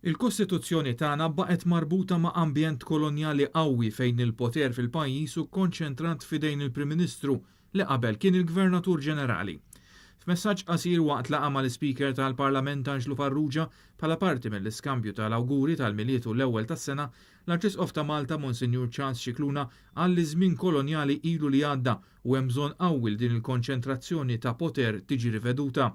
Il-Kostituzzjoni tagħna baqgħet marbuta ma' ambjent kolonjali qawwi fejn il-poter fil-pajjiż hu kkonċentrat f'idejn il-Prim Ministru li qabel kien il-Gvernatur Ġenerali. F'messaġġ qasir waqt laqgħa mal-Speaker tal-Parlament Anġlu Farrugia bħala parti mill-iskambju tal-awguri tal-milietu l-ewwel tas-sena, l-Arċisqof ta' Malta Monsinjur Charles Scicluna qal li żmien kolonjali ilu li għadda u hemm bżonn qawwi din il-konċentrazzjoni ta' poter tiġi riveduta.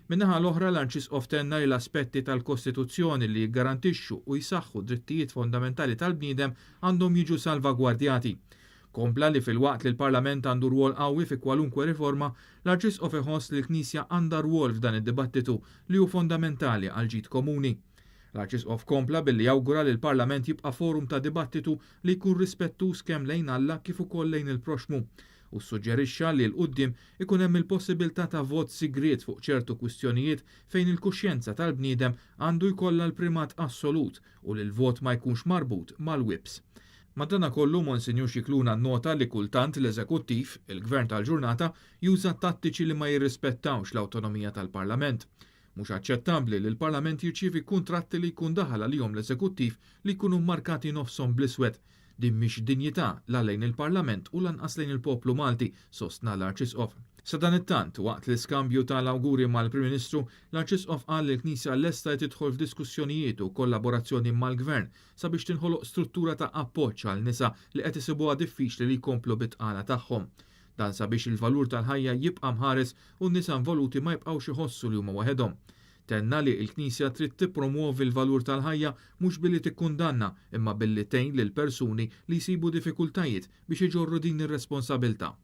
Min-naħa l-oħra l-Arċisqof tenna li l-aspetti tal-Kostituzzjoni li jiggarantixxu u jsaħħu drittijiet fondamentali tal-bniedem għandhom jiġu salvagwardjati. Kompla li fil-waqt li l-Parlament għandu rwol qawwi fi kwalunkwe riforma, l-Arċisqof iħoss li l-Knisja għandha rwol f'dan id-dibattitu li hu fondamentali għal ġid komuni. L-Arċisqof kompla billi jawgura li l-Parlament jibqa' forum ta' dibattitu li jkun rispettuż kemm lejn Alla kif ukoll lejn il-proxmu. U suġġerixxa li l-qudiem ikun hemm il-possibilità ta' vot sigriet fuq ċertu kwistjonijiet fejn il-kuxjenza tal-bniedem għandu jkollha l-primat assolut u li l-vot ma jkunx marbut mal-wips. Madankollu Monsinjur Scicluna nnota li kultant l-Eżekuttiv, il-Gvern tal-ġurnata, juża tattiċi li ma jirrispettawx l-awtonomija tal-Parlament. Mhux aċċettabbli li l-Parlament jirċievi kuntratti li jkun daħal għalihom l-Eżekuttiv li jkunu mmarkati nofshom bl-iswed. Din mhix dinjità la lejn il-Parlament u lanqas lejn il-poplu Malti, sostna l-Arċisqof. Sa dan it-tant, waqt l-iskambju tal-awguri mal-Prim Ministru, l-Arċisqof qal li l-Knisja lesta tidħol f'diskussjonijiet u kollaborazzjoni mal-Gvern sabiex tinħoloq struttura ta' appoġġ għal nisa li qed isibuha diffiċli li jkomplu bit-tqala tagħhom. Dan sabiex il-valur tal-ħajja jibqa' mħares u n-nisa involuti ma jibqgħux iħossu li huma waħedhom. Tenna li l-Knisja trid tippromuovi l-valur tal-ħajja mhux billi tikkundanna imma billi tgħin lil persuni li jsibu diffikultajiet biex iġorru din ir-responsabbiltà.